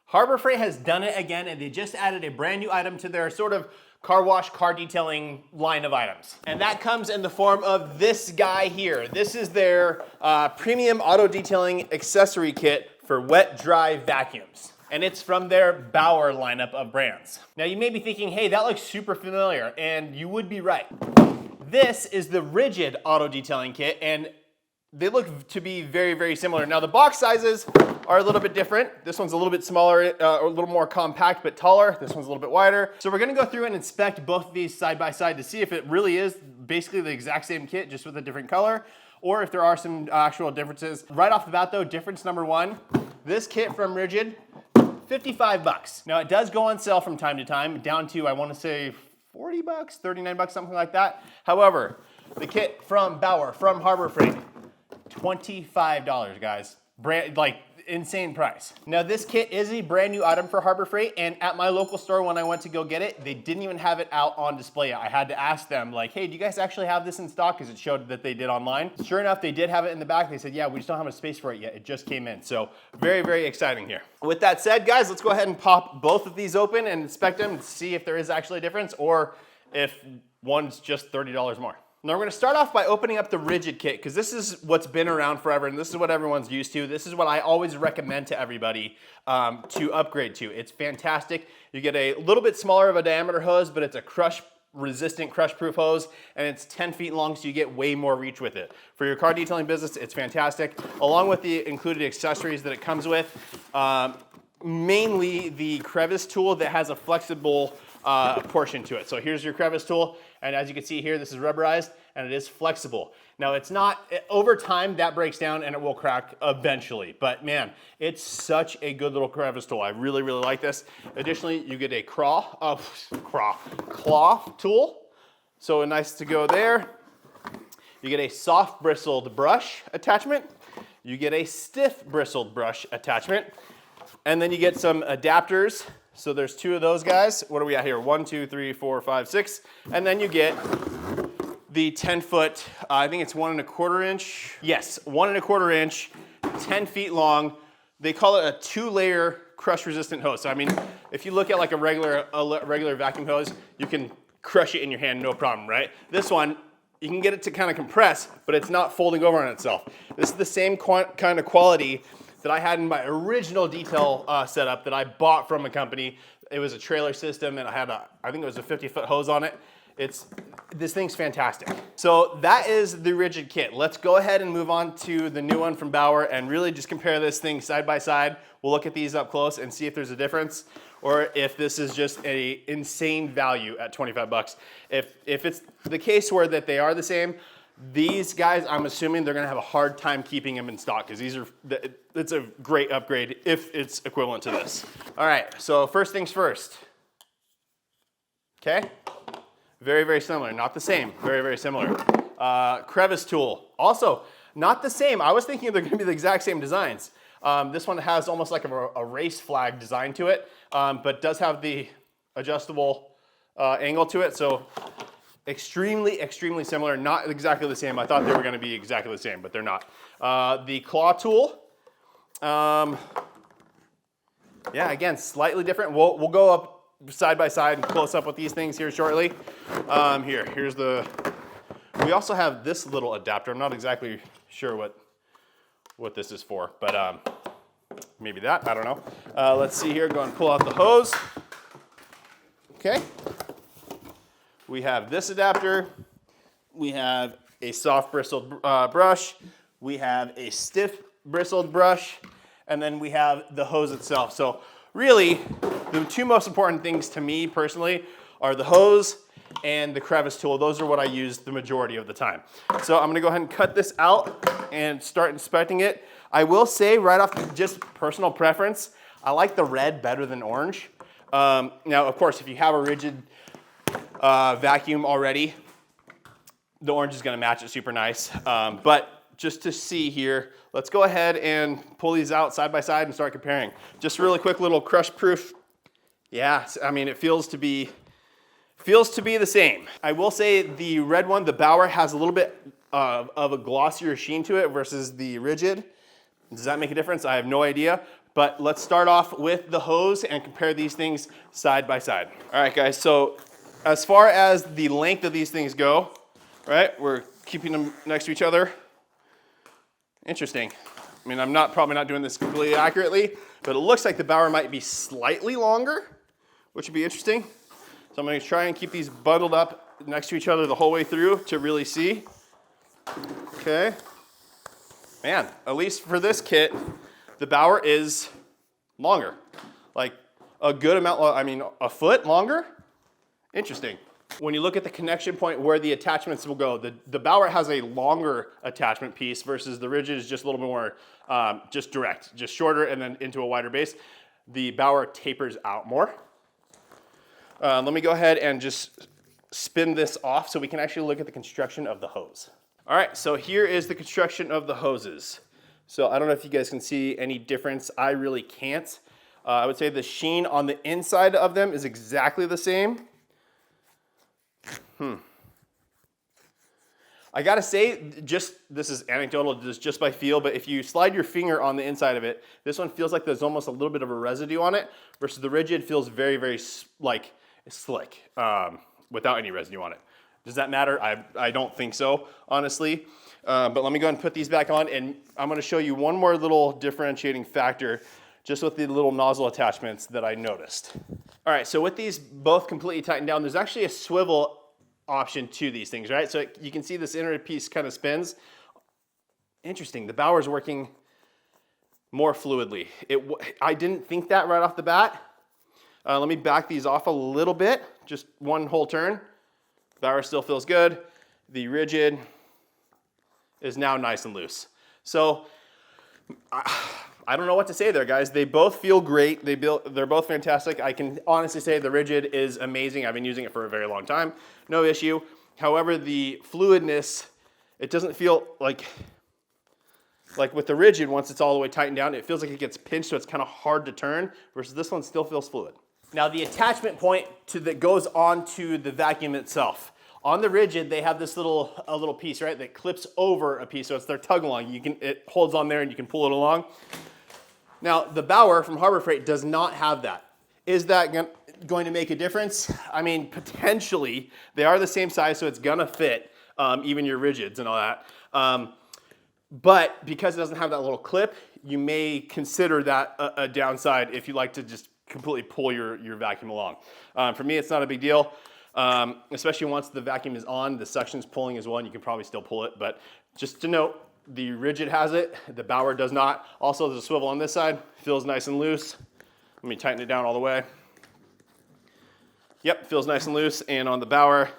Harbor Freight has done it again, and they just added a brand new item to their sort of car wash, car detailing line of items. And that comes in the form of this guy here. This is their premium auto detailing accessory kit for wet, dry vacuums. And it's from their Bauer lineup of brands. Now you may be thinking, hey, that looks super familiar, and you would be right. This is the rigid auto detailing kit, and they look to be very, very similar. Now the box sizes are a little bit different. This one's a little bit smaller, a little more compact, but taller. This one's a little bit wider. So we're gonna go through and inspect both of these side by side to see if it really is basically the exact same kit, just with a different color, or if there are some actual differences. Right off the bat though, difference number one, this kit from Rigid, 55 bucks. Now it does go on sale from time to time, down to, I wanna say 40 bucks, 39 bucks, something like that. However, the kit from Bauer, from Harbor Freight, $25, guys. Brand, like, insane price. Now this kit is a brand new item for Harbor Freight, and at my local store when I went to go get it, they didn't even have it out on display yet. I had to ask them like, hey, do you guys actually have this in stock? Because it showed that they did online. Sure enough, they did have it in the back. They said, yeah, we just don't have a space for it yet. It just came in. So very, very exciting here. With that said, guys, let's go ahead and pop both of these open and inspect them and see if there is actually a difference or if one's just $30 more. Now we're gonna start off by opening up the Rigid kit because this is what's been around forever and this is what everyone's used to. This is what I always recommend to everybody to upgrade to. It's fantastic. You get a little bit smaller of a diameter hose, but it's a crush resistant, crush proof hose, and it's 10 feet long, so you get way more reach with it. For your car detailing business, it's fantastic. Along with the included accessories that it comes with, mainly the crevice tool that has a flexible portion to it. So here's your crevice tool, and as you can see here, this is rubberized and it is flexible. Now it's not, over time that breaks down and it will crack eventually, but man, it's such a good little crevice tool. I really, really like this. Additionally, you get a claw tool. So nice to go there. You get a soft bristled brush attachment. You get a stiff bristled brush attachment. And then you get some adapters. So there's two of those guys. What are we at here? 1, 2, 3, 4, 5, 6. And then you get the 10-foot, I think it's 1 1/4 inch. Yes, 1 1/4 inch, 10 feet long. They call it a 2-layer crush resistant hose. So I mean, if you look at like a regular vacuum hose, you can crush it in your hand, no problem, right? This one, you can get it to kind of compress, but it's not folding over on itself. This is the same kind of quality that I had in my original detail setup that I bought from a company. It was a trailer system and I had I think it was a 50-foot hose on it. This thing's fantastic. So that is the Rigid kit. Let's go ahead and move on to the new one from Bauer and really just compare this thing side by side. We'll look at these up close and see if there's a difference or if this is just a insane value at 25 bucks. If it's the case where that they are the same, these guys, I'm assuming they're gonna have a hard time keeping them in stock because it's a great upgrade if it's equivalent to this. All right, so first things first. Okay, very, very similar, not the same, very, very similar. Crevice tool, also not the same. I was thinking they're gonna be the exact same designs. This one has almost like a race flag design to it, but does have the adjustable angle to it, so extremely, extremely similar, not exactly the same. I thought they were gonna be exactly the same, but they're not. The claw tool, yeah, again, slightly different. We'll go up side by side and close up with these things here shortly. Here's we also have this little adapter. I'm not exactly sure what this is for, but maybe that, I don't know. Let's see here, go and pull out the hose. Okay. We have this adapter, we have a soft bristled brush, we have a stiff bristled brush, and then we have the hose itself. So really, the two most important things to me personally are the hose and the crevice tool. Those are what I use the majority of the time. So I'm gonna go ahead and cut this out and start inspecting it. I will say right off just personal preference, I like the red better than orange. Now, of course, if you have a Rigid vacuum already, the orange is gonna match it super nice. But just to see here, let's go ahead and pull these out side by side and start comparing. Just a really quick little crush proof. Yeah, I mean, it feels to be the same. I will say the red one, the Bauer, has a little bit of a glossier sheen to it versus the Rigid. Does that make a difference? I have no idea. But let's start off with the hose and compare these things side by side. All right, guys, so as far as the length of these things go, right, we're keeping them next to each other. Interesting. I mean, I'm probably not doing this completely accurately, but it looks like the Bauer might be slightly longer, which would be interesting. So I'm gonna try and keep these bundled up next to each other the whole way through to really see. Okay. Man, at least for this kit, the Bauer is longer. Like a good amount, I mean, a foot longer? Interesting. When you look at the connection point where the attachments will go, the Bauer has a longer attachment piece versus the Rigid is just a little bit more just direct, just shorter and then into a wider base. The Bauer tapers out more. Let me go ahead and just spin this off so we can actually look at the construction of the hose. All right, so here is the construction of the hoses. So I don't know if you guys can see any difference. I really can't. I would say the sheen on the inside of them is exactly the same. I gotta say, this is anecdotal, just by feel, but if you slide your finger on the inside of it, this one feels like there's almost a little bit of a residue on it, versus the Rigid feels very, very like slick, without any residue on it. Does that matter? I don't think so, honestly. But let me go ahead and put these back on, and I'm gonna show you one more little differentiating factor just with the little nozzle attachments that I noticed. All right, so with these both completely tightened down, there's actually a swivel option to these things, right? So you can see this inner piece kind of spins. Interesting, the Bauer's working more fluidly. I didn't think that right off the bat. Let me back these off a little bit, just one whole turn. Bauer still feels good. The Rigid is now nice and loose. So I don't know what to say there, guys. They both feel great. They're both fantastic. I can honestly say the Rigid is amazing. I've been using it for a very long time. No issue. However, the fluidness, it doesn't feel like with the Rigid, once it's all the way tightened down, it feels like it gets pinched, so it's kind of hard to turn, versus this one still feels fluid. Now the attachment point that goes onto the vacuum itself. On the Rigid, they have this little piece, right, that clips over a piece, so it's their tug along. It holds on there and you can pull it along. Now the Bauer from Harbor Freight does not have that. Is that going to make a difference? I mean, potentially. They are the same size, so it's gonna fit, even your Rigids and all that. But because it doesn't have that little clip, you may consider that a downside if you like to just completely pull your vacuum along. For me, it's not a big deal, especially once the vacuum is on, the suction's pulling as well, and you can probably still pull it. But just to note, the Rigid has it, the Bauer does not. Also, there's a swivel on this side, feels nice and loose. Let me tighten it down all the way. Yep, feels nice and loose, and on the Bauer,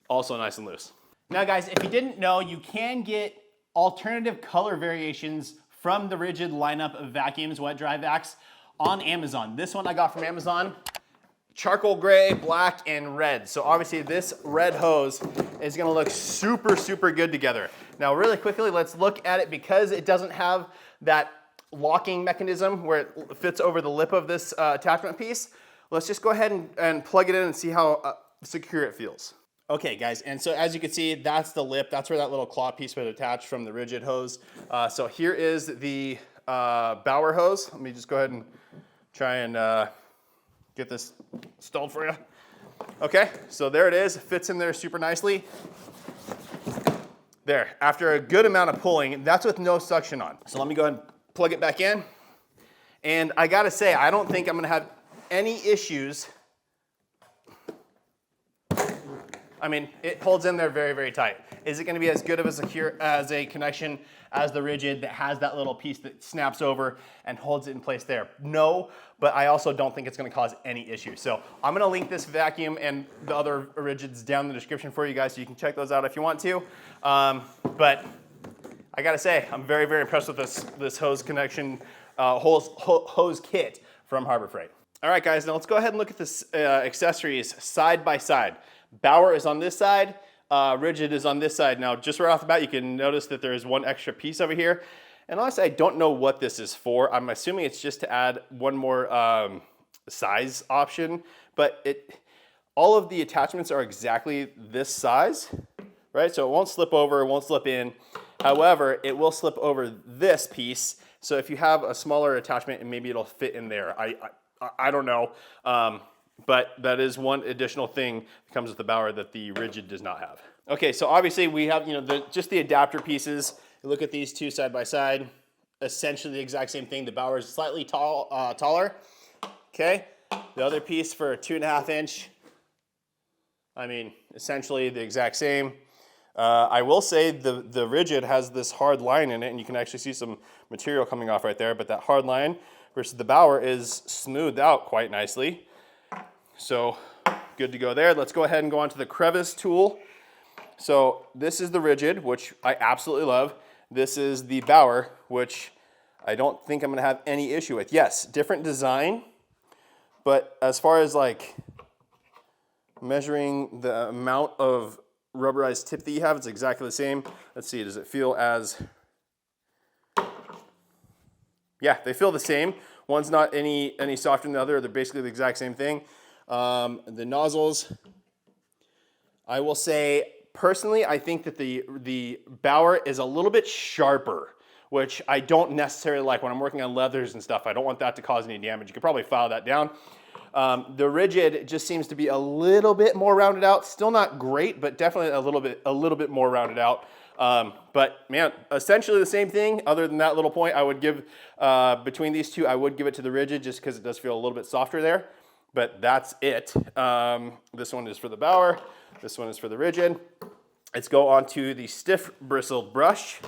also nice and loose. Now guys, if you didn't know, you can get alternative color variations from the Rigid lineup of vacuums, wet dry vacs, on Amazon. This one I got from Amazon, charcoal gray, black, and red. So obviously this red hose is gonna look super, super good together. Now really quickly, let's look at it because it doesn't have that locking mechanism where it fits over the lip of this attachment piece. Let's just go ahead and plug it in and see how secure it feels. Okay guys, and so as you can see, that's the lip. That's where that little claw piece would attach from the Rigid hose. So here is the Bauer hose. Let me just go ahead and try and get this stalled for you. Okay, so there it is. It fits in there super nicely. There, after a good amount of pulling, that's with no suction on. So let me go ahead and plug it back in. And I gotta say, I don't think I'm gonna have any issues. I mean, it holds in there very, very tight. Is it gonna be as good of a connection as the Rigid that has that little piece that snaps over and holds it in place there? No, but I also don't think it's gonna cause any issues. So I'm gonna link this vacuum and the other Rigids down in the description for you guys, so you can check those out if you want to. But I gotta say, I'm very, very impressed with this hose connection, hose kit from Harbor Freight. All right guys, now let's go ahead and look at this accessories side by side. Bauer is on this side, Rigid is on this side. Now, just right off the bat, you can notice that there is one extra piece over here. And honestly, I don't know what this is for. I'm assuming it's just to add one more size option, but all of the attachments are exactly this size, right? So it won't slip over, it won't slip in. However, it will slip over this piece So if you have a smaller attachment, and maybe it'll fit in there. I don't know. But that is one additional thing that comes with the Bauer that the Rigid does not have. Okay, so obviously we have, just the adapter pieces. You look at these two side by side, essentially the exact same thing. The Bauer is slightly taller. Okay, the other piece for a 2.5 inch, I mean, essentially the exact same. I will say the Rigid has this hard line in it, and you can actually see some material coming off right there, but that hard line versus the Bauer is smoothed out quite nicely. So good to go there. Let's go ahead and go on to the crevice tool. So this is the Rigid, which I absolutely love. This is the Bauer, which I don't think I'm gonna have any issue with. Yes, different design, but as far as like measuring the amount of rubberized tip that you have, it's exactly the same. Let's see, does it feel as, yeah, they feel the same. One's not any softer than the other. They're basically the exact same thing. The nozzles, I will say, personally, I think that the Bauer is a little bit sharper, which I don't necessarily like when I'm working on leathers and stuff. I don't want that to cause any damage. You could probably file that down. The Rigid just seems to be a little bit more rounded out. Still not great, but definitely a little bit more rounded out. But man, essentially the same thing. Other than that little point, I would give, between these two, I would give it to the Rigid just because it does feel a little bit softer there. But that's it. This one is for the Bauer. This one is for the Rigid. Let's go on to the stiff bristled brush.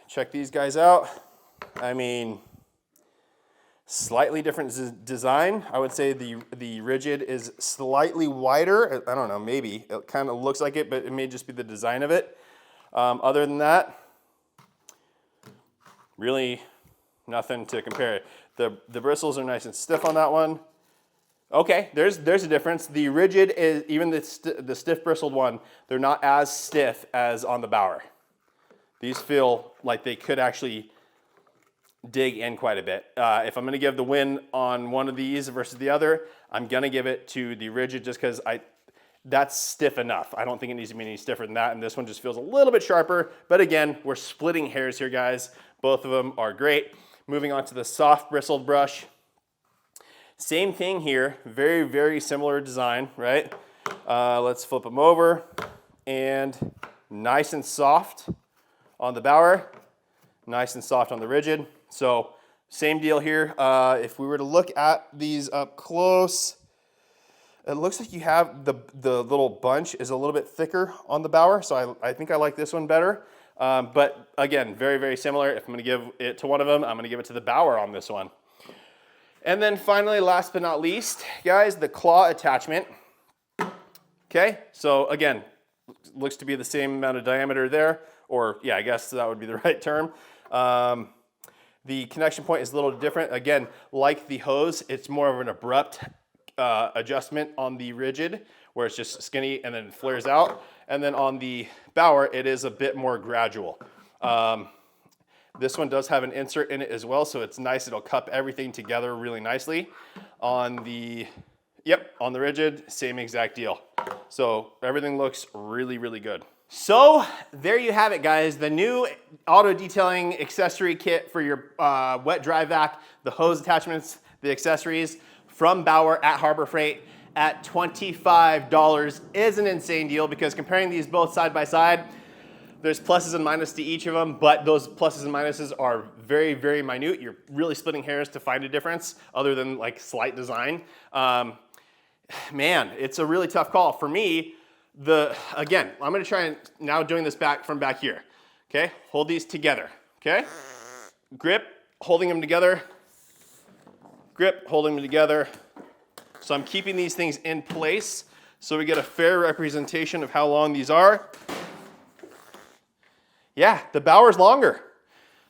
Check these guys out. I mean, slightly different design. I would say the Rigid is slightly wider. I don't know, maybe. It kind of looks like it, but it may just be the design of it. Other than that, really nothing to compare. The bristles are nice and stiff on that one. Okay, there's a difference. The Rigid is, even the stiff bristled one, they're not as stiff as on the Bauer. These feel like they could actually dig in quite a bit. If I'm gonna give the win on one of these versus the other, I'm gonna give it to the Rigid just because that's stiff enough. I don't think it needs to be any stiffer than that, and this one just feels a little bit sharper. But again, we're splitting hairs here, guys. Both of them are great. Moving on to the soft bristled brush. Same thing here, very, very similar design, right? Let's flip them over, and nice and soft on the Bauer, nice and soft on the Rigid. So same deal here. If we were to look at these up close, it looks like you have the little bunch is a little bit thicker on the Bauer, so I think I like this one better. But again, very, very similar. If I'm gonna give it to one of them, I'm gonna give it to the Bauer on this one. And then finally, last but not least, guys, the claw attachment. Okay, so again, looks to be the same amount of diameter there, or yeah, I guess that would be the right term. The connection point is a little different. Again, like the hose, it's more of an abrupt adjustment on the Rigid, where it's just skinny and then flares out. And then on the Bauer, it is a bit more gradual. This one does have an insert in it as well, so it's nice. It'll cup everything together really nicely. On the Rigid, same exact deal. So everything looks really, really good. So there you have it, guys. The new auto detailing accessory kit for your wet dry vac, the hose attachments, the accessories from Bauer at Harbor Freight at $25 is an insane deal, because comparing these both side by side, there's pluses and minuses to each of them, but those pluses and minuses are very, very minute. You're really splitting hairs to find a difference other than like slight design. Man, it's a really tough call. For me, again, I'm gonna try and now doing this from back here. Okay, hold these together, okay? Grip, holding them together. Grip, holding them together. So I'm keeping these things in place so we get a fair representation of how long these are. Yeah, the Bauer's longer.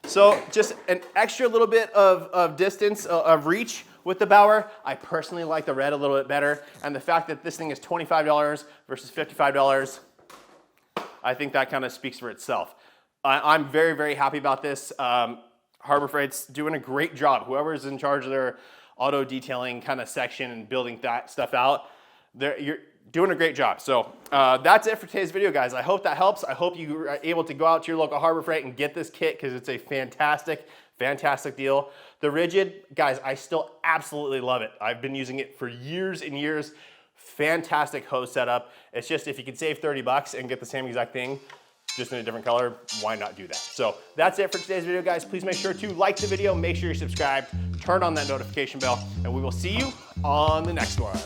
So just an extra little bit of distance, of reach with the Bauer. I personally like the red a little bit better. And the fact that this thing is $25 versus $55, I think that kind of speaks for itself. I'm very, very happy about this. Harbor Freight's doing a great job. Whoever's in charge of their auto detailing kind of section and building that stuff out, doing a great job. So that's it for today's video, guys. I hope that helps. I hope you are able to go out to your local Harbor Freight and get this kit because it's a fantastic deal. The Rigid, guys, I still absolutely love it. I've been using it for years and years. Fantastic hose setup. It's just if you can save 30 bucks and get the same exact thing, just in a different color, why not do that? So that's it for today's video, guys. Please make sure to like the video, make sure you're subscribed, turn on that notification bell, and we will see you on the next one.